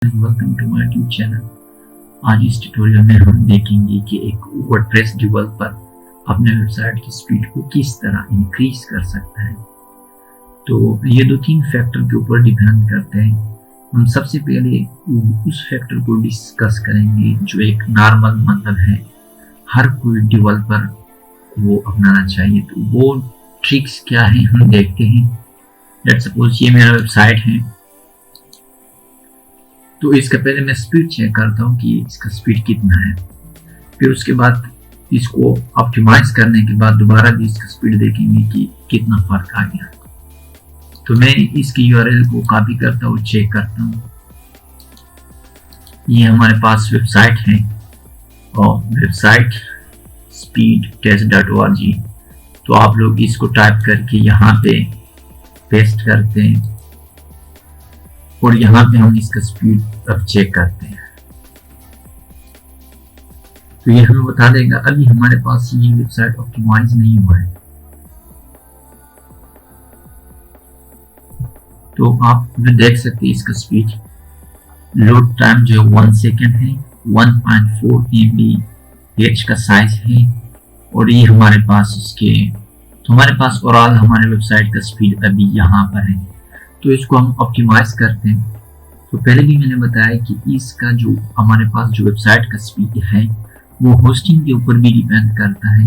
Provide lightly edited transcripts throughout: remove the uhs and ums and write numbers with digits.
Welcome to my YouTube channel. आज इस tutorial में हम देखेंगे कि एक वर्डप्रेस डेवलपर अपने वेबसाइट की स्पीड को किस तरह इंक्रीज कर सकता है। तो ये दो तीन फैक्टर के ऊपर डिपेंड करते हैं। हम सबसे पहले उस फैक्टर को डिस्कस करेंगे जो एक नॉर्मल मतलब है हर कोई डेवलपर वो अपनाना चाहिए। तो वो ट्रिक्स क्या है हम देखते हैं। लेट्स सपोज ये मेरा वेबसाइट है, तो इसका पहले मैं स्पीड चेक करता हूँ कि इसका स्पीड कितना है। फिर उसके बाद इसको ऑप्टिमाइज करने के बाद दोबारा भी इसका स्पीड देखेंगे कि कितना फर्क आ गया। तो मैं इसकी यूआरएल को कॉपी करता हूँ, चेक करता हूँ। ये हमारे पास वेबसाइट है और वेबसाइट speedtest.org। तो आप लोग इसको टाइप करके यहाँ पे पेस्ट करते हैं और यहाँ पे हम इसका स्पीड अब चेक करते हैं। तो ये हमें बता देगा अभी हमारे पास ये वेबसाइट ऑप्टिमाइज नहीं हुआ है। तो आप देख सकते हैं इसका स्पीड लोड टाइम जो 1 सेकेंड है, 1.4 MB पेज का साइज है और ये हमारे पास इसके तो हमारे पास ओवरऑल हमारे वेबसाइट का स्पीड अभी यहाँ पर है। तो इसको हम ऑप्टिमाइज करते हैं। तो पहले भी मैंने बताया कि इसका जो हमारे पास जो वेबसाइट का स्पीड है वो होस्टिंग के ऊपर भी डिपेंड करता है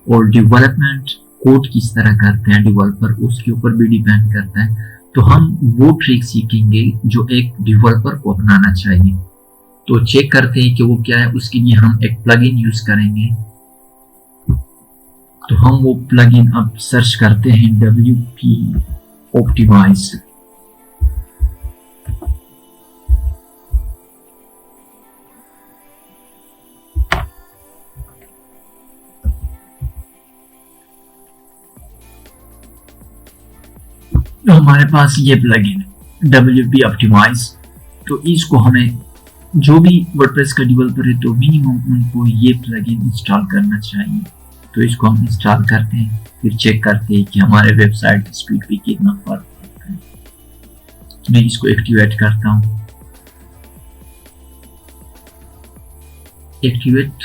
और डेवलपमेंट कोड किस तरह करते हैं डेवलपर उसके ऊपर भी डिपेंड करता है। तो हम वो ट्रिक सीखेंगे जो एक डेवलपर को अपनाना चाहिए। तो चेक करते हैं कि वो क्या है। उसके लिए हम एक प्लगइन यूज करेंगे। तो हम वो प्लगइन अब सर्च करते हैं WP ऑप्टिमाइज। तो हमारे पास ये प्लगइन है WP ऑप्टिमाइज। तो इसको हमें जो भी वर्डप्रेस का डेवलपर है तो मिनिमम उनको ये प्लगइन इंस्टॉल करना चाहिए। तो इसको हम इंस्टॉल करते हैं, फिर चेक करते हैं कि हमारे वेबसाइट की स्पीड पे कितना फर्क पड़ता है। मैं इसको एक्टिवेट करता हूँ। एक्टिवेट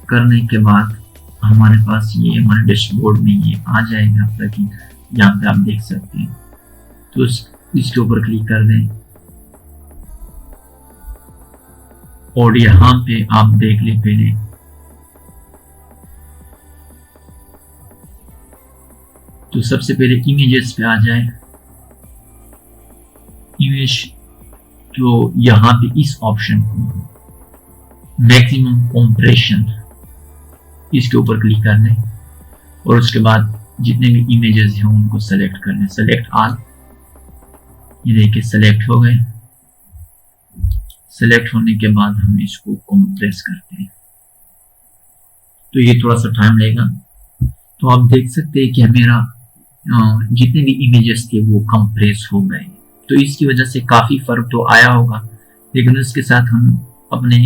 करने के बाद हमारे पास ये हमारे डैशबोर्ड में ये आ जाएगा प्लगइन। यहाँ पे आप देख सकते हैं। तो इसके ऊपर क्लिक कर दें और यहाँ पे आप देख लें पहले। तो सबसे पहले इमेजेस पे आ जाए। इमेज तो यहाँ पे इस ऑप्शन को मैक्सिमम कंप्रेशन इसके ऊपर क्लिक कर लें और उसके बाद जितने भी इमेजेस हैं उनको सेलेक्ट कर लें। सेलेक्ट ऑल, ये देखिए सेलेक्ट हो गए। सेलेक्ट होने के बाद हम इसको कंप्रेस करते हैं। तो ये थोड़ा सा टाइम लेगा। तो आप देख सकते हैं कि मेरा जितने भी इमेजेस थे वो कंप्रेस हो गए। तो इसकी वजह से काफी फर्क तो आया होगा, लेकिन उसके साथ हम अपने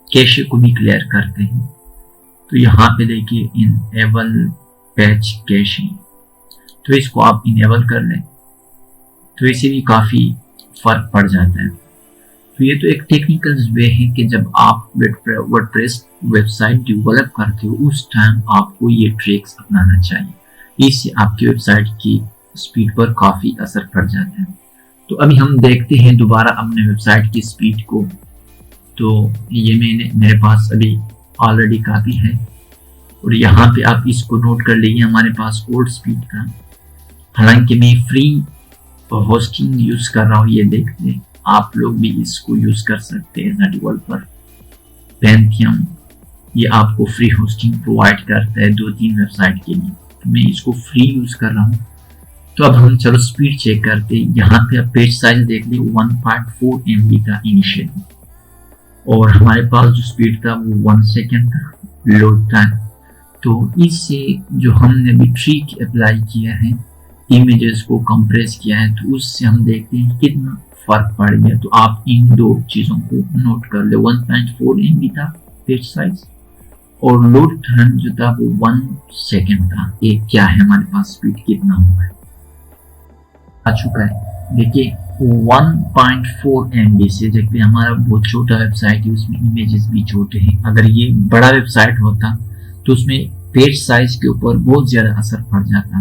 कैशे को भी क्लियर करते हैं। तो यहाँ पे देखिए इनेबल पैच कैशे, तो इसको आप इनेबल कर लें। तो इससे भी काफी फर्क पड़ जाता है। तो ये तो एक टेक्निकल वे है कि जब आप वर्डप्रेस वेबसाइट डेवलप करते हो उस टाइम आपको ये ट्रिक्स अपनाना चाहिए। इससे आपकी वेबसाइट की स्पीड पर काफी असर पड़ जाता है। तो अभी हम देखते हैं दोबारा अपने वेबसाइट की स्पीड को। तो ये मेरे पास अभी ऑलरेडी काफी है और यहाँ पे आप इसको नोट कर लीजिए हमारे पास ओल्ड स्पीड का। हालांकि मैं फ्री होस्टिंग यूज कर रहा हूँ, ये देखते हैं। आप लोग भी इसको यूज कर सकते हैं एज अ डेवलपर। पेंथियम ये आपको फ्री होस्टिंग प्रोवाइड करता है 2-3 वेबसाइट के लिए। तो मैं इसको फ्री यूज कर रहा हूँ। तो अब हम चलो स्पीड चेक करते हैं। यहाँ पे आप पेज साइज देख ली 1.4 MB था इनिशियल और हमारे पास जो स्पीड था वो 1 सेकेंड था लोड टाइम। तो इससे जो हमने भी ट्रिक अप्लाई किया है, इमेजेस को कंप्रेस किया है, तो उससे हम देखते हैं कितना फर्क पड़ गया। तो आप इन दो चीजों को नोट कर ले। 1.4 MB था पेज साइज और लोड टाइम जो था वो 1 सेकेंड था। ये क्या है हमारे पास स्पीड कितना हुआ है आ चुका है। देखिए 1.4 MB से, देखिए हमारा बहुत छोटा वेबसाइट है, उसमें इमेजेस भी छोटे हैं। अगर ये बड़ा वेबसाइट होता तो उसमें पेज साइज के ऊपर बहुत ज़्यादा असर पड़ जाता।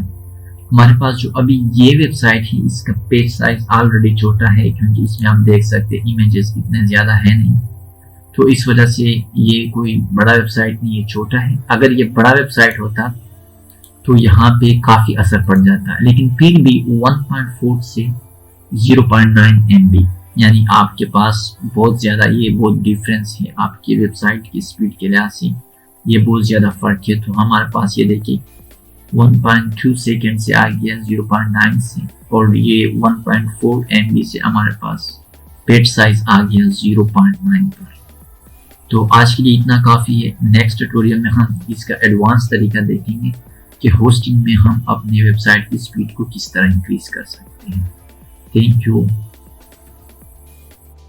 हमारे पास जो अभी ये वेबसाइट है इसका पेज साइज ऑलरेडी छोटा है, क्योंकि इसमें आप देख सकते हैं इमेजेस इतने ज़्यादा है नहीं, तो इस वजह से ये कोई बड़ा वेबसाइट नहीं है, छोटा है। अगर ये बड़ा वेबसाइट होता तो यहाँ पे काफ़ी असर पड़ जाता, लेकिन फिर भी 1.4 से 0.9 MB, यानी आपके पास बहुत ज़्यादा ये बहुत डिफरेंस है आपकी वेबसाइट की स्पीड के लिहाज से, ये बहुत ज़्यादा फ़र्क है। तो हमारे पास ये देखिए 1.2 सेकेंड से आ गया 0.9 से, और ये 1.4 MB से हमारे पास पेज साइज आ गया 0.9 पर। तो आज के लिए इतना काफ़ी है। नेक्स्ट ट्यूटोरियल में हम इसका एडवांस तरीका देखेंगे कि होस्टिंग में हम अपनी वेबसाइट की स्पीड को किस तरह इंक्रीज कर सकते हैं। Thank you.